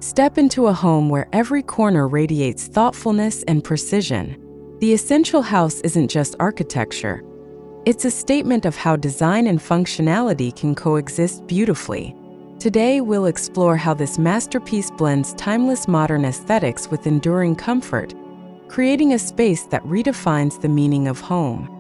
Step into a home where every corner radiates thoughtfulness and precision. The Essential House isn't just architecture. It's a statement of how design and functionality can coexist beautifully. Today, we'll explore how this masterpiece blends timeless modern aesthetics with enduring comfort, creating a space that redefines the meaning of home.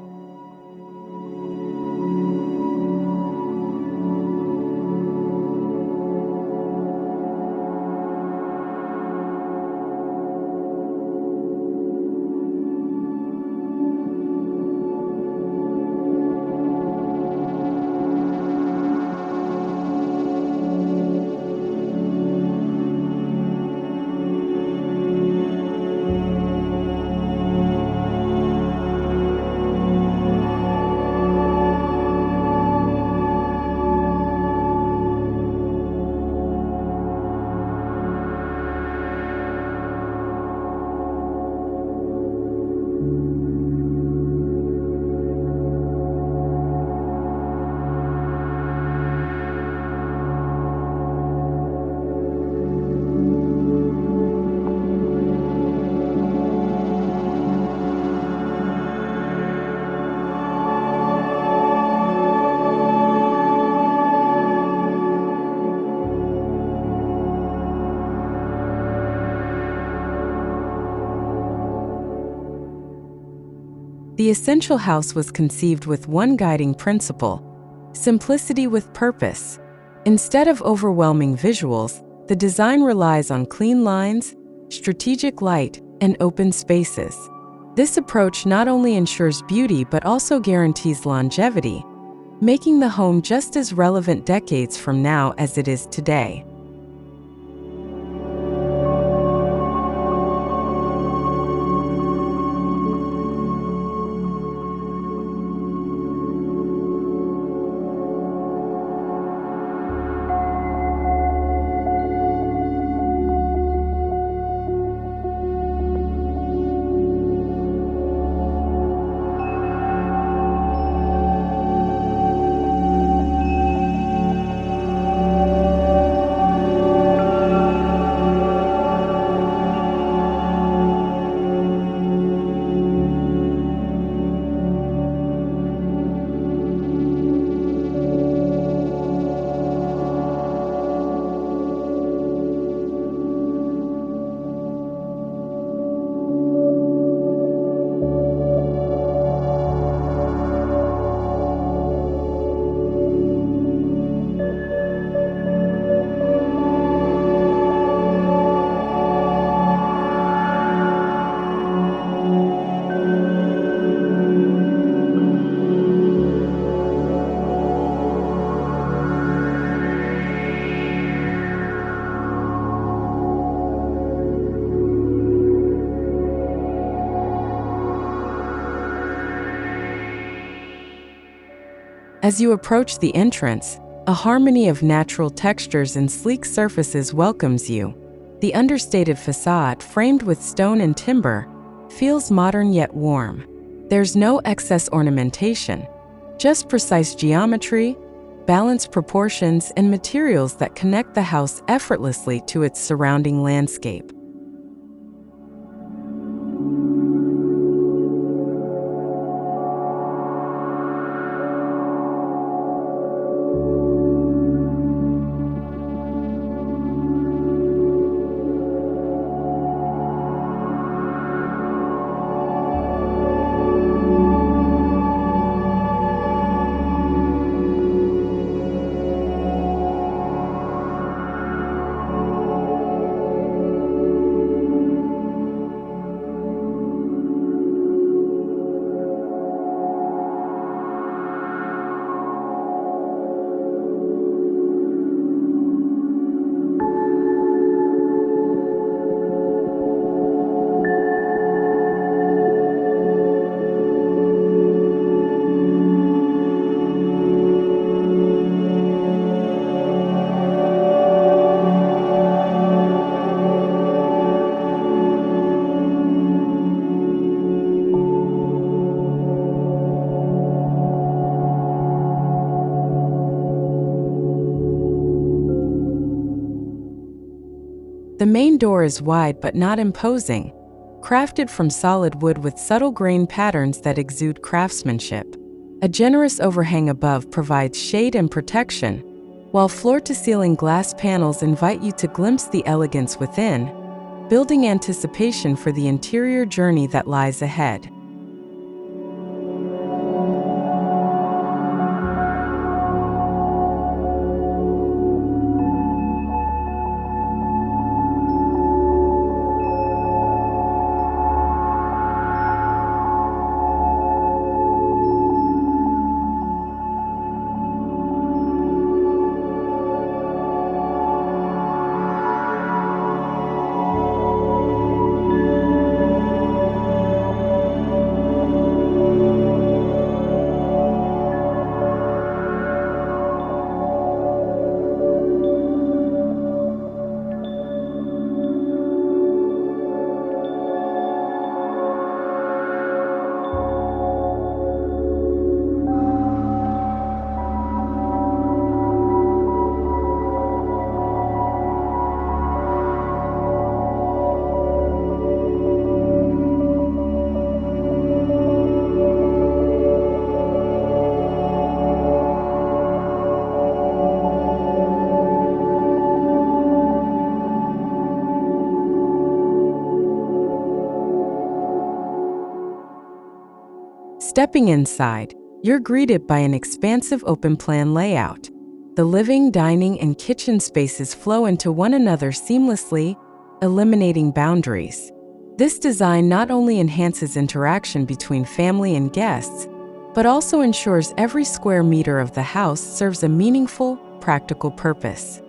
The Essential House was conceived with one guiding principle: simplicity with purpose. Instead of overwhelming visuals, the design relies on clean lines, strategic light, and open spaces. This approach not only ensures beauty but also guarantees longevity, making the home just as relevant decades from now as it is today. As you approach the entrance, a harmony of natural textures and sleek surfaces welcomes you. The understated facade, framed with stone and timber, feels modern yet warm. There's no excess ornamentation, just precise geometry, balanced proportions, and materials that connect the house effortlessly to its surrounding landscape. The main door is wide but not imposing, crafted from solid wood with subtle grain patterns that exude craftsmanship. A generous overhang above provides shade and protection, while floor-to-ceiling glass panels invite you to glimpse the elegance within, building anticipation for the interior journey that lies ahead. Stepping inside, you're greeted by an expansive open-plan layout. The living, dining, and kitchen spaces flow into one another seamlessly, eliminating boundaries. This design not only enhances interaction between family and guests, but also ensures every square meter of the house serves a meaningful, practical purpose.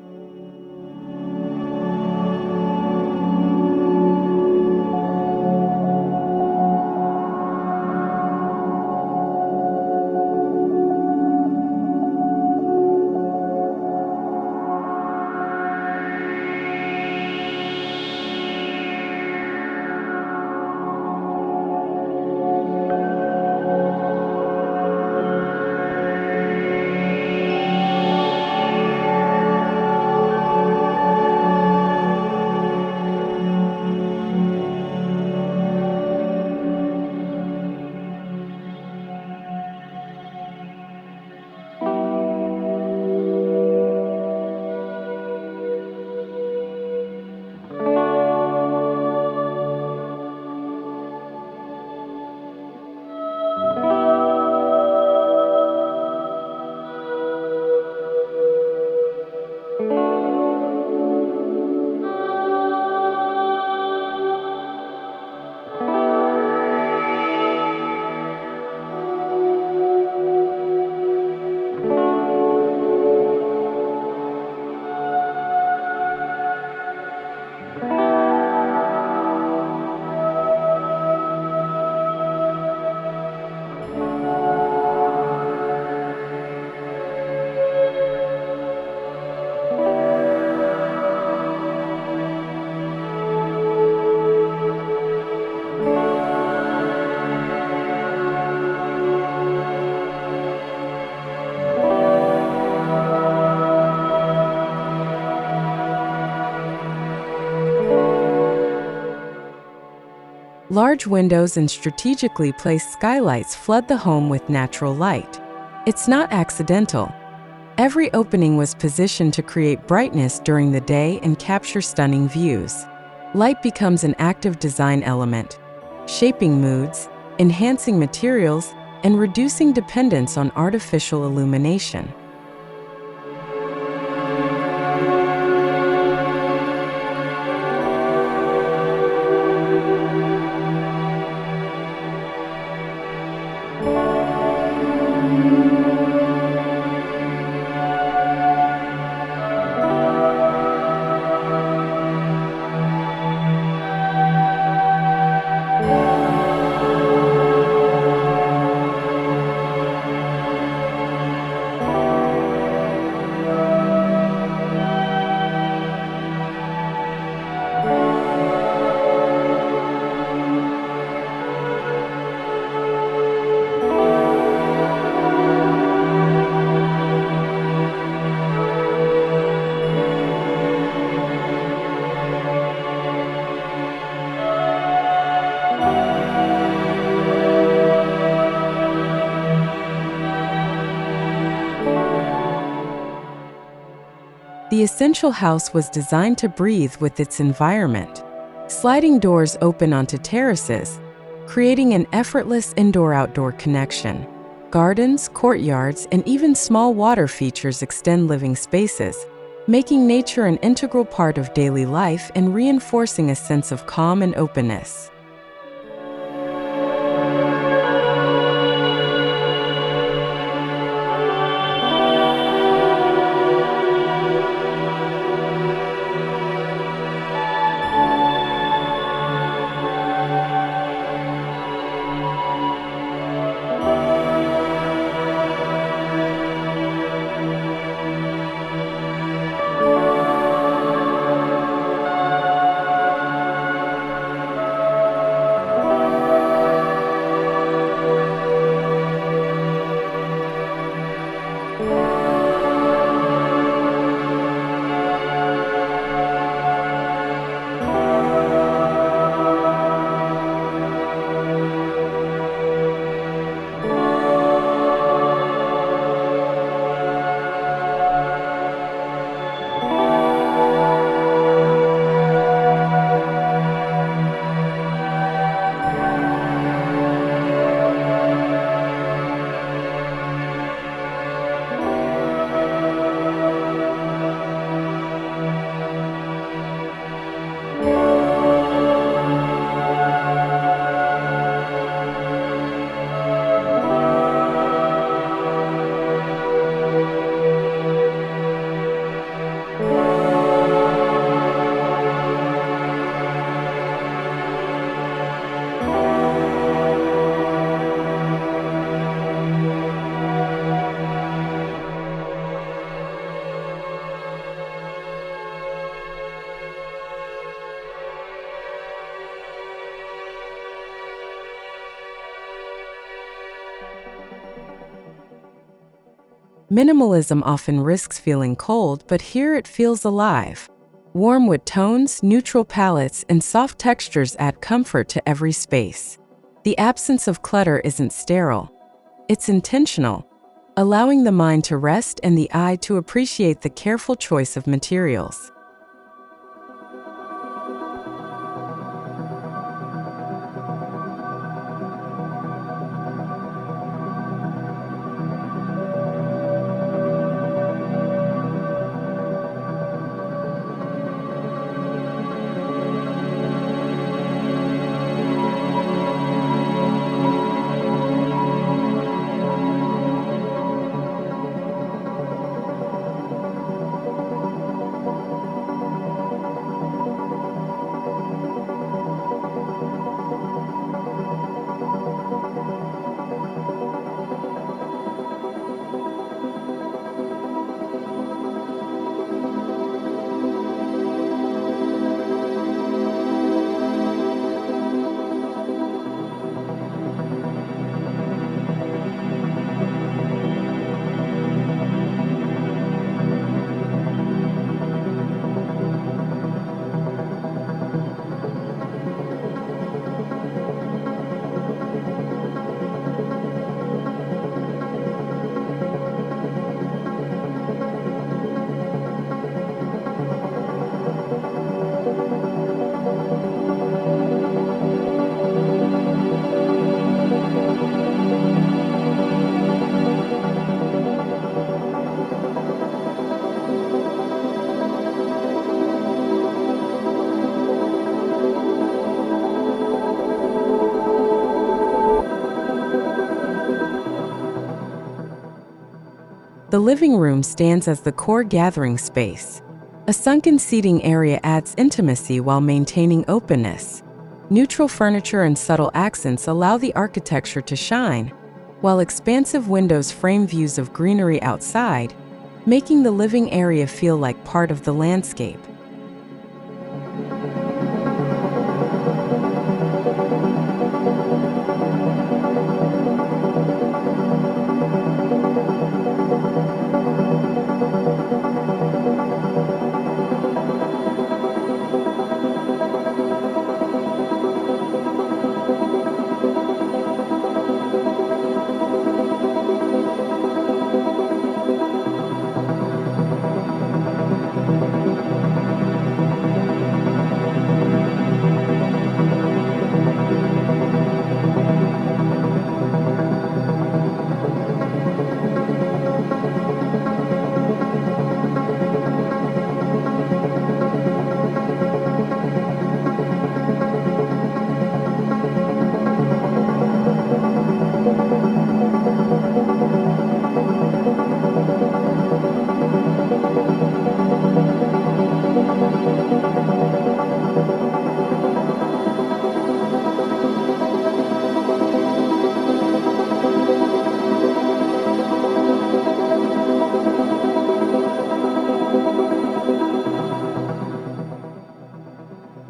Large windows and strategically placed skylights flood the home with natural light. It's not accidental. Every opening was positioned to create brightness during the day and capture stunning views. Light becomes an active design element, shaping moods, enhancing materials, and reducing dependence on artificial illumination. The essential house was designed to breathe with its environment. Sliding doors open onto terraces, creating an effortless indoor-outdoor connection. Gardens, courtyards, and even small water features extend living spaces, making nature an integral part of daily life and reinforcing a sense of calm and openness. Minimalism often risks feeling cold, but here it feels alive. Warm wood tones, neutral palettes, and soft textures add comfort to every space. The absence of clutter isn't sterile. It's intentional, allowing the mind to rest and the eye to appreciate the careful choice of materials. The living room stands as the core gathering space. A sunken seating area adds intimacy while maintaining openness. Neutral furniture and subtle accents allow the architecture to shine, while expansive windows frame views of greenery outside, making the living area feel like part of the landscape.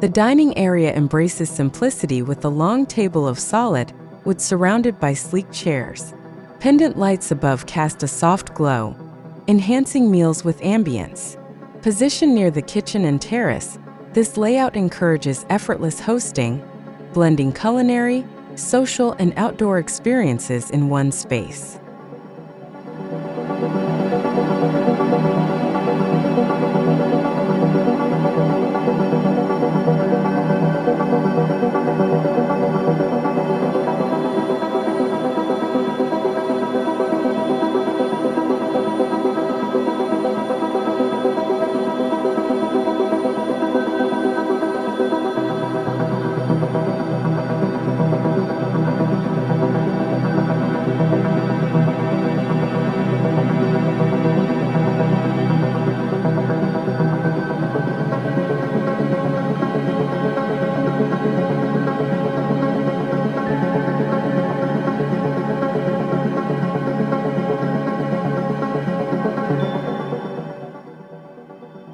The dining area embraces simplicity with a long table of solid wood surrounded by sleek chairs. Pendant lights above cast a soft glow, enhancing meals with ambience. Positioned near the kitchen and terrace, this layout encourages effortless hosting, blending culinary, social, and outdoor experiences in one space.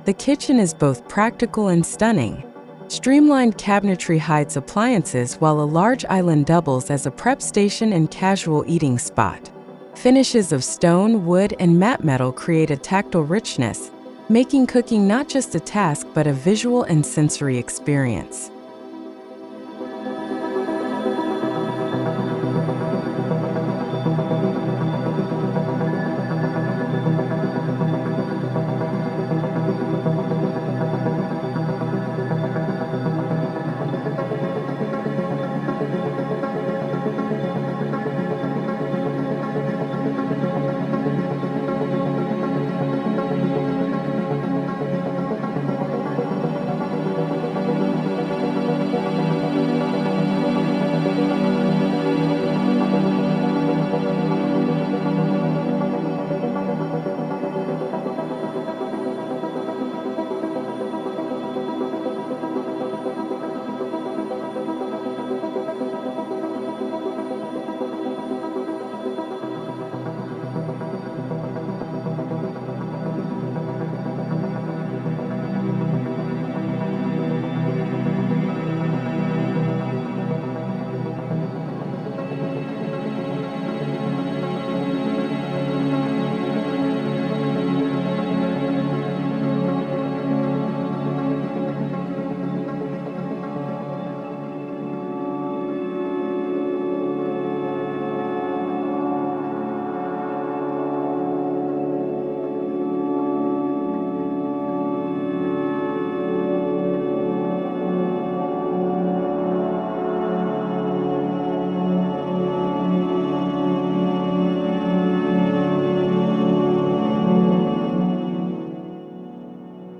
The kitchen is both practical and stunning. Streamlined cabinetry hides appliances while a large island doubles as a prep station and casual eating spot. Finishes of stone, wood, and matte metal create a tactile richness, making cooking not just a task but a visual and sensory experience.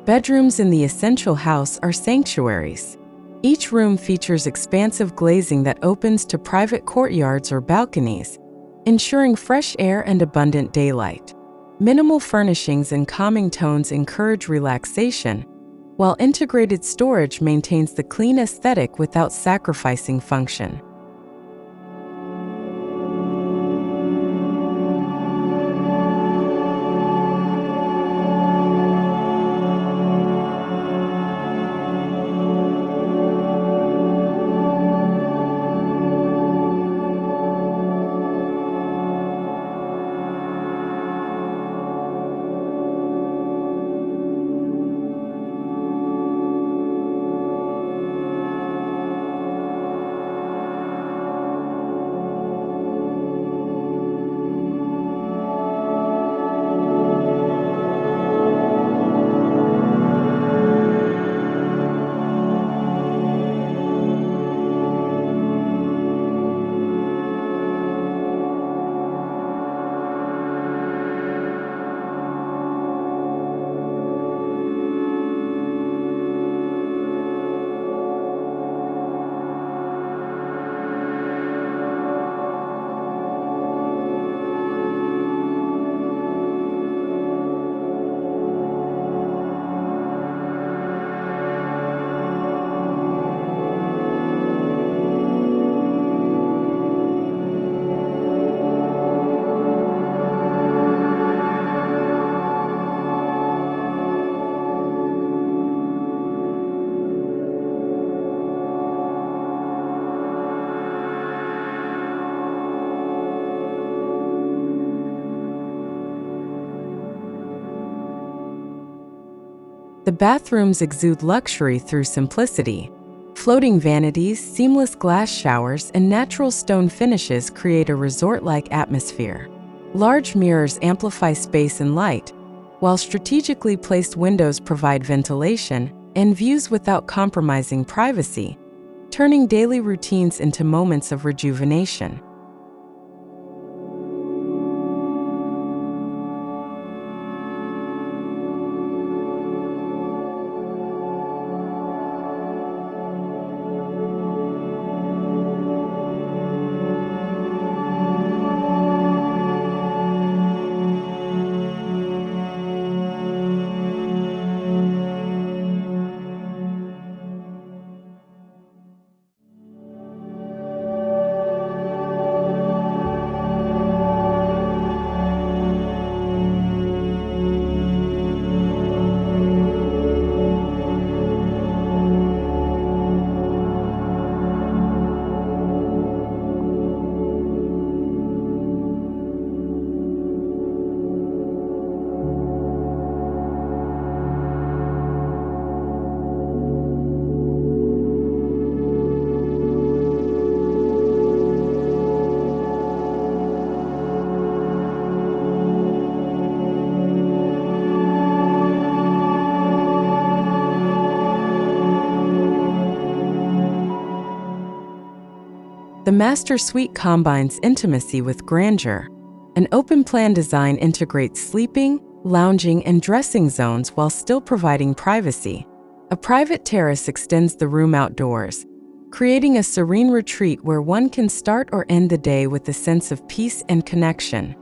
Bedrooms in the essential house are sanctuaries. Each room features expansive glazing that opens to private courtyards or balconies, ensuring fresh air and abundant daylight. Minimal furnishings and calming tones encourage relaxation, while integrated storage maintains the clean aesthetic without sacrificing function. The bathrooms exude luxury through simplicity. Floating vanities, seamless glass showers, and natural stone finishes create a resort-like atmosphere. Large mirrors amplify space and light, while strategically placed windows provide ventilation and views without compromising privacy, turning daily routines into moments of rejuvenation. The master suite combines intimacy with grandeur. An open-plan design integrates sleeping, lounging, and dressing zones while still providing privacy. A private terrace extends the room outdoors, creating a serene retreat where one can start or end the day with a sense of peace and connection.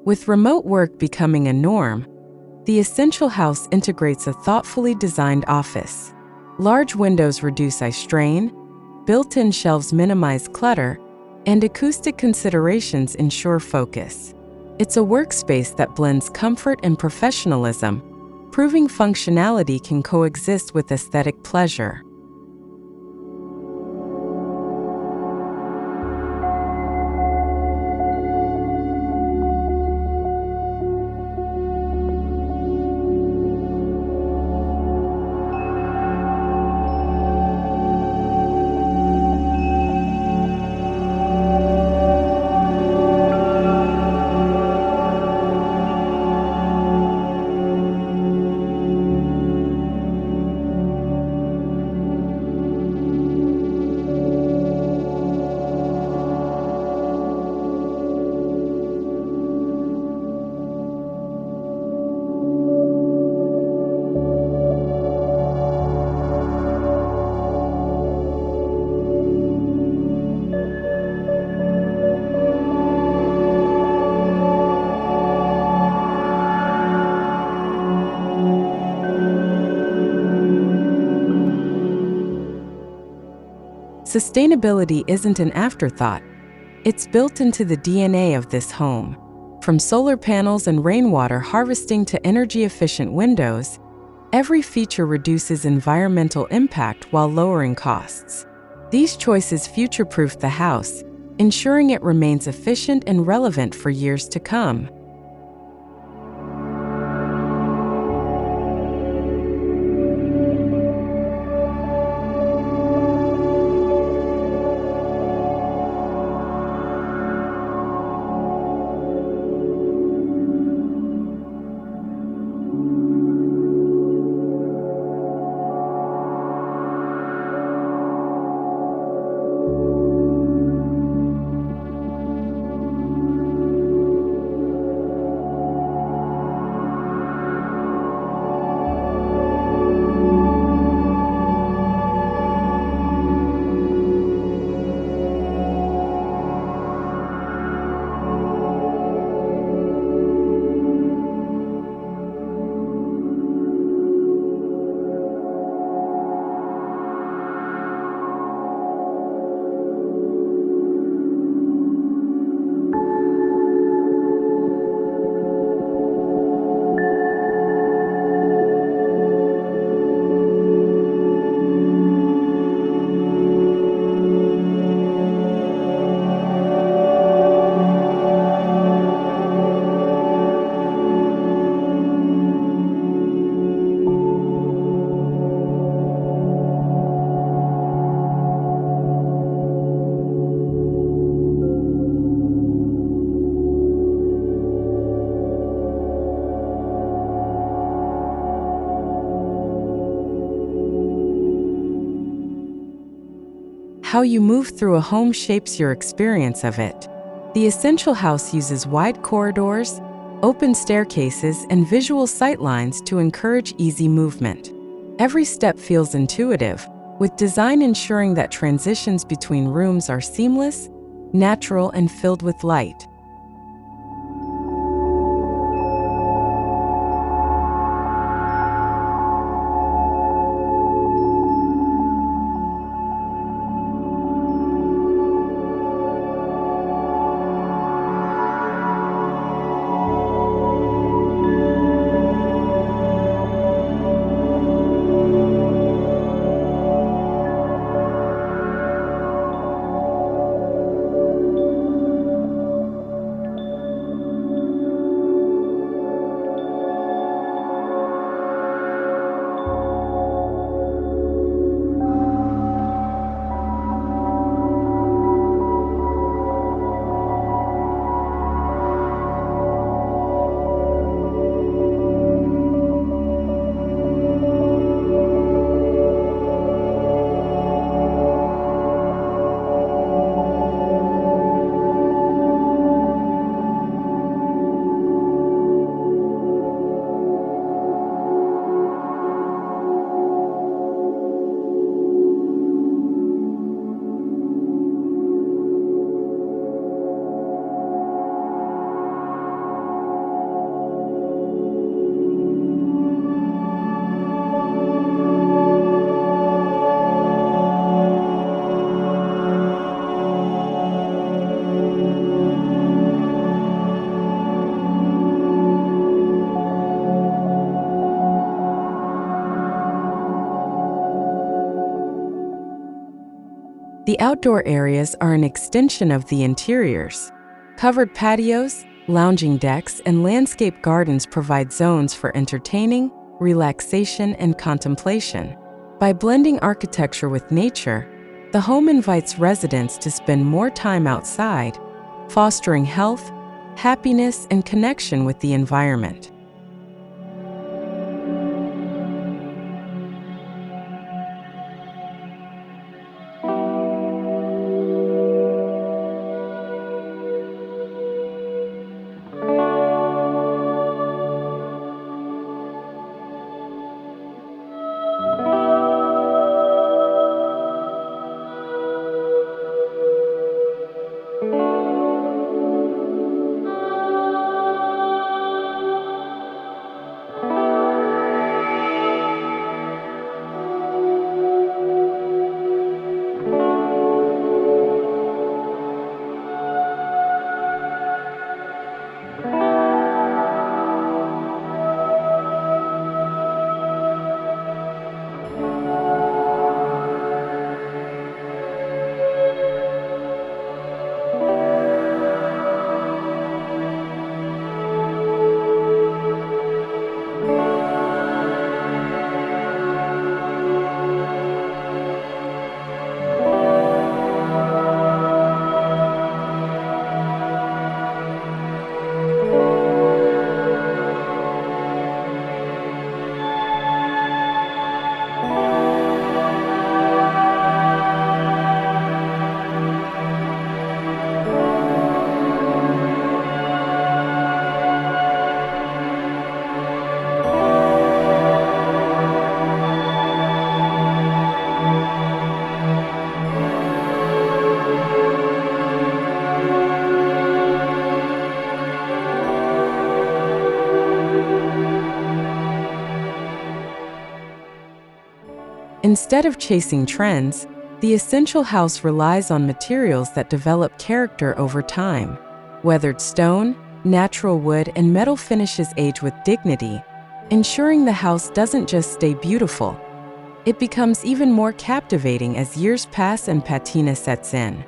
With remote work becoming a norm, the Essential House integrates a thoughtfully designed office. Large windows reduce eye strain, built-in shelves minimize clutter, and acoustic considerations ensure focus. It's a workspace that blends comfort and professionalism, proving functionality can coexist with aesthetic pleasure. Sustainability isn't an afterthought. It's built into the DNA of this home. From solar panels and rainwater harvesting to energy-efficient windows, every feature reduces environmental impact while lowering costs. These choices future-proof the house, ensuring it remains efficient and relevant for years to come. how you move through a home shapes your experience of it. The essential house uses wide corridors, open staircases, and visual sightlines to encourage easy movement. Every step feels intuitive, with design ensuring that transitions between rooms are seamless, natural, and filled with light. The outdoor areas are an extension of the interiors. Covered patios, lounging decks, and landscape gardens provide zones for entertaining, relaxation, and contemplation. By blending architecture with nature, the home invites residents to spend more time outside, fostering health, happiness, and connection with the environment. Instead of chasing trends, the essential house relies on materials that develop character over time. Weathered stone, natural wood, and metal finishes age with dignity, ensuring the house doesn't just stay beautiful. It becomes even more captivating as years pass and patina sets in.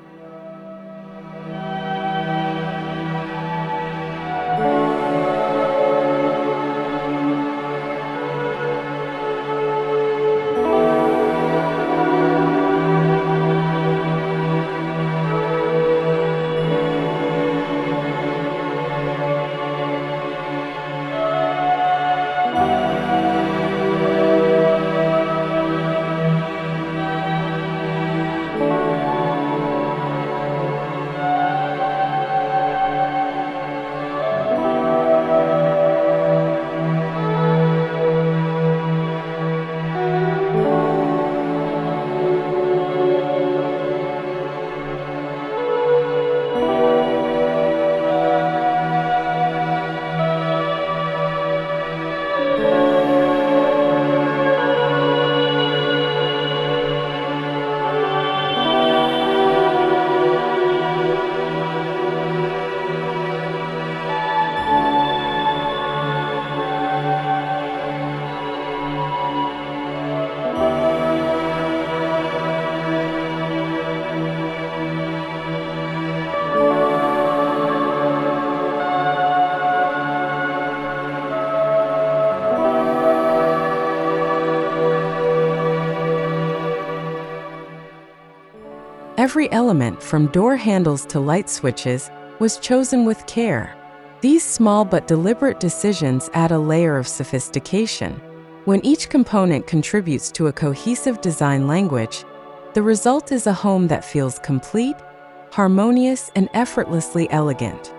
Every element, from door handles to light switches, was chosen with care. These small but deliberate decisions add a layer of sophistication. When each component contributes to a cohesive design language, the result is a home that feels complete, harmonious, and effortlessly elegant.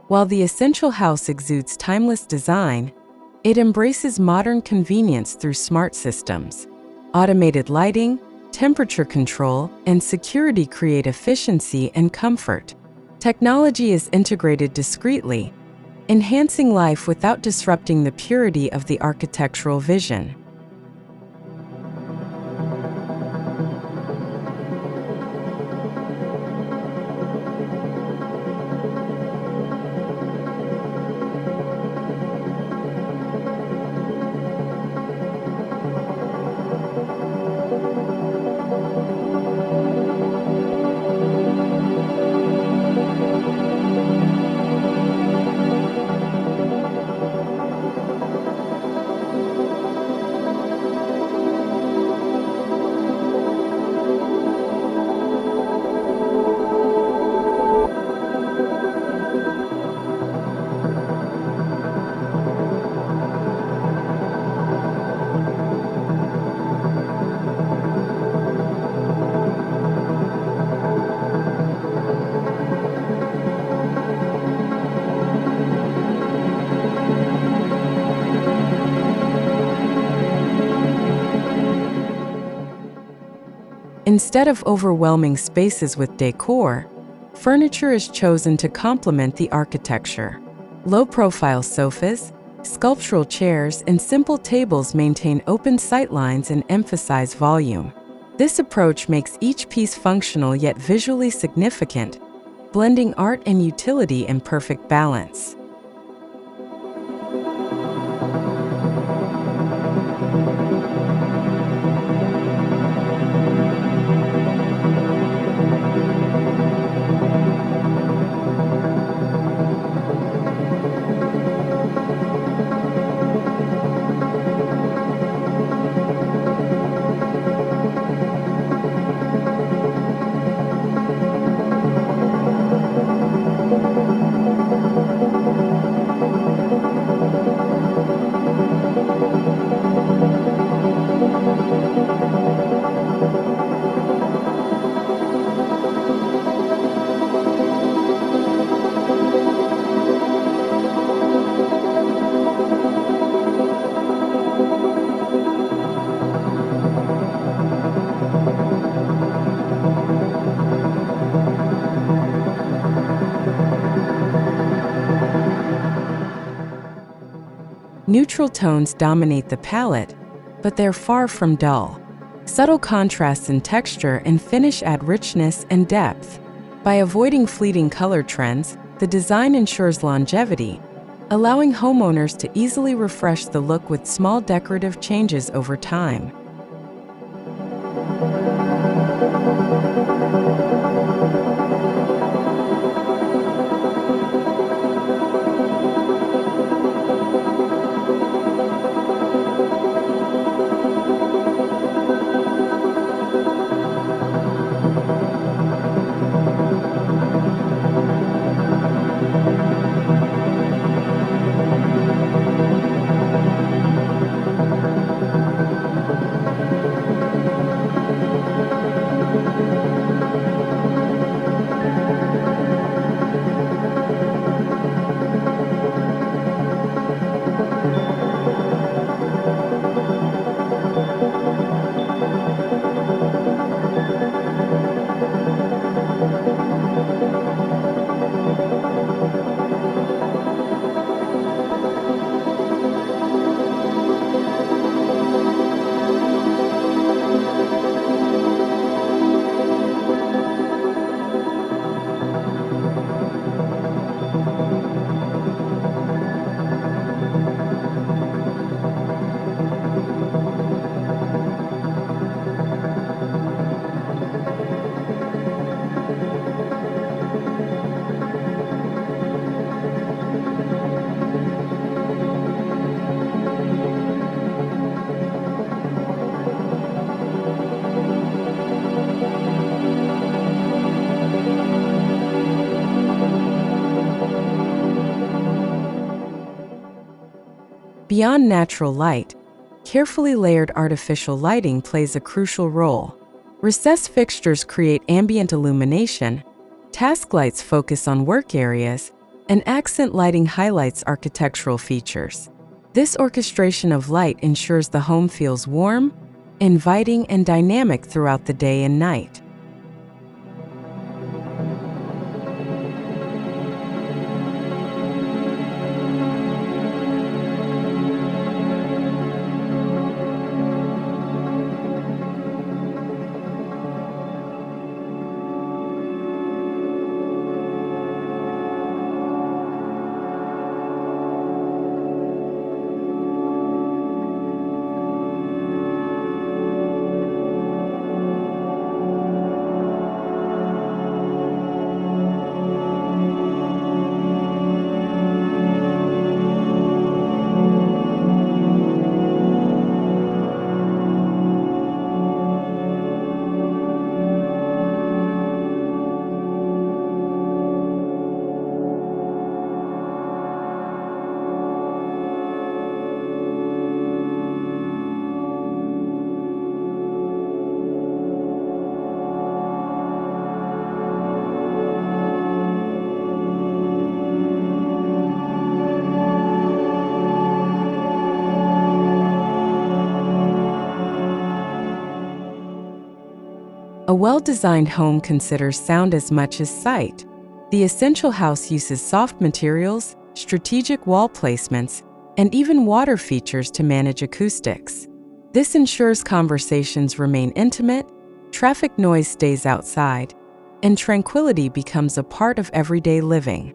While the essential house exudes timeless design, it embraces modern convenience through smart systems. Automated lighting, temperature control, and security create efficiency and comfort. Technology is integrated discreetly, enhancing life without disrupting the purity of the architectural vision. Instead of overwhelming spaces with decor, furniture is chosen to complement the architecture. Low-profile sofas, sculptural chairs, and simple tables maintain open sightlines and emphasize volume. This approach makes each piece functional yet visually significant, blending art and utility in perfect balance. Neutral tones dominate the palette, but they're far from dull. Subtle contrasts in texture and finish add richness and depth. By avoiding fleeting color trends, the design ensures longevity, allowing homeowners to easily refresh the look with small decorative changes over time. Beyond natural light, carefully layered artificial lighting plays a crucial role. Recessed fixtures create ambient illumination, task lights focus on work areas, and accent lighting highlights architectural features. This orchestration of light ensures the home feels warm, inviting, and dynamic throughout the day and night. A well-designed home considers sound as much as sight. The essential house uses soft materials, strategic wall placements, and even water features to manage acoustics. This ensures conversations remain intimate, traffic noise stays outside, and tranquility becomes a part of everyday living.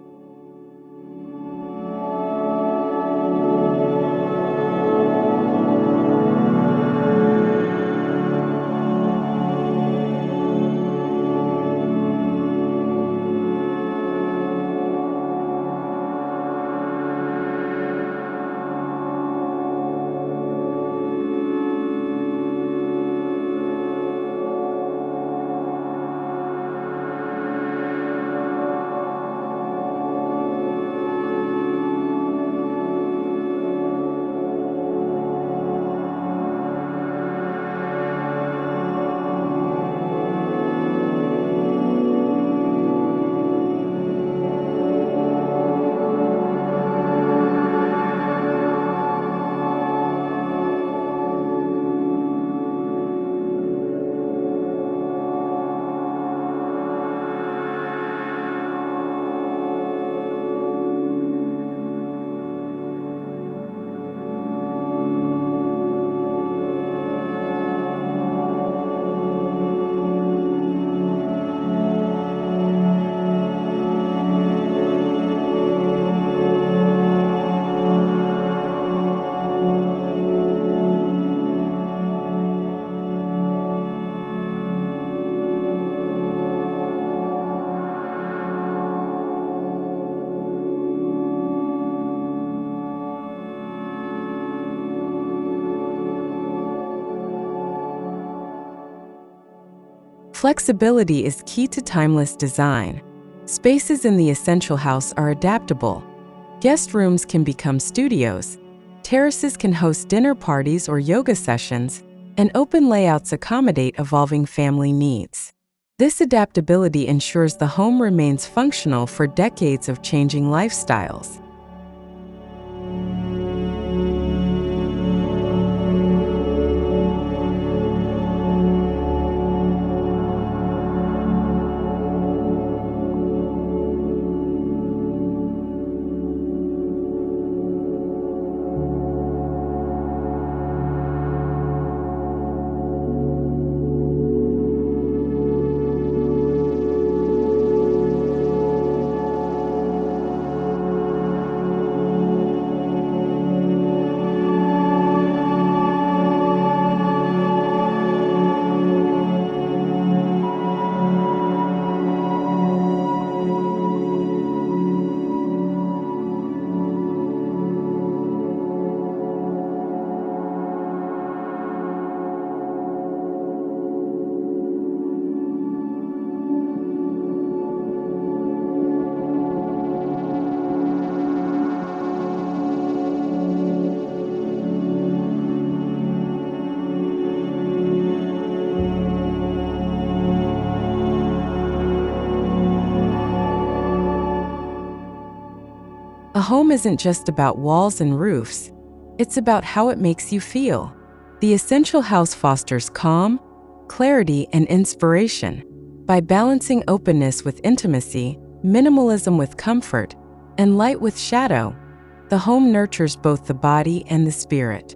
Flexibility is key to timeless design. Spaces in the essential house are adaptable. Guest rooms can become studios, terraces can host dinner parties or yoga sessions, and open layouts accommodate evolving family needs. This adaptability ensures the home remains functional for decades of changing lifestyles. A home isn't just about walls and roofs, it's about how it makes you feel. The essential house fosters calm, clarity, and inspiration. By balancing openness with intimacy, minimalism with comfort, and light with shadow, the home nurtures both the body and the spirit.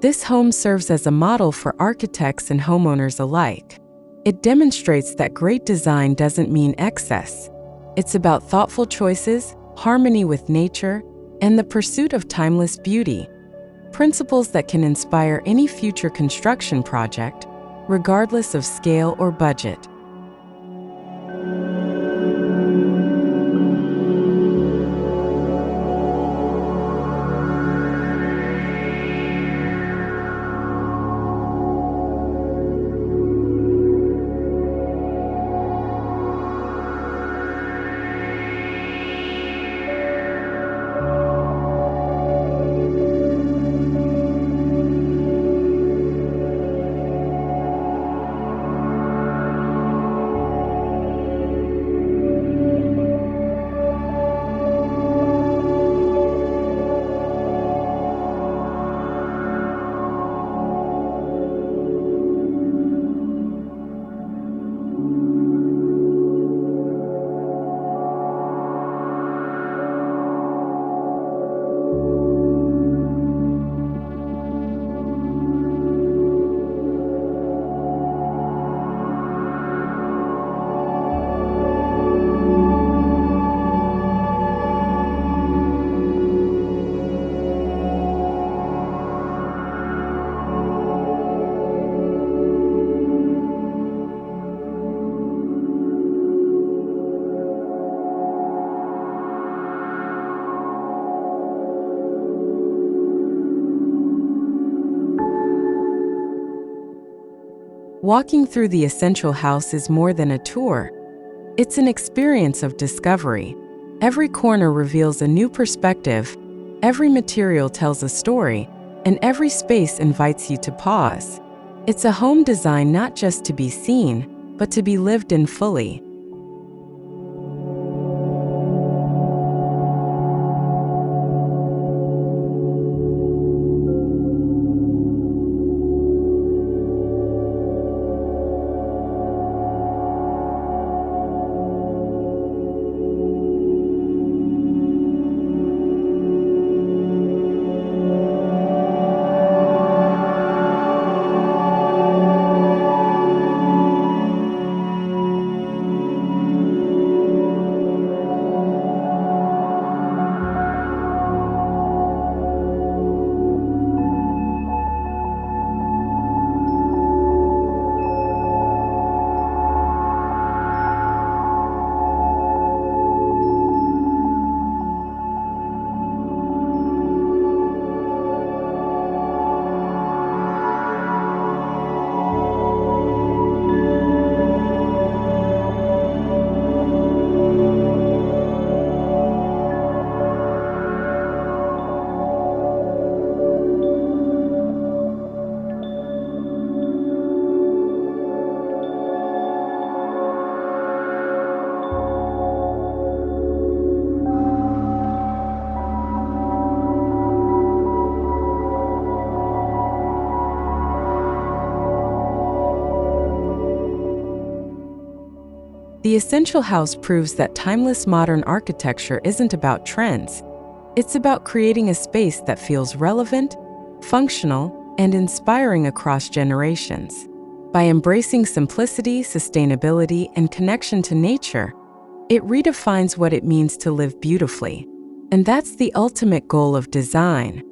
This home serves as a model for architects and homeowners alike. It demonstrates that great design doesn't mean excess. It's about thoughtful choices, harmony with nature, and the pursuit of timeless beauty, principles that can inspire any future construction project, regardless of scale or budget. Walking through the Essential House is more than a tour. It's an experience of discovery. Every corner reveals a new perspective, every material tells a story, and every space invites you to pause. It's a home designed not just to be seen, but to be lived in fully. The Essential House proves that timeless modern architecture isn't about trends. It's about creating a space that feels relevant, functional, and inspiring across generations. By embracing simplicity, sustainability, and connection to nature, it redefines what it means to live beautifully. And that's the ultimate goal of design: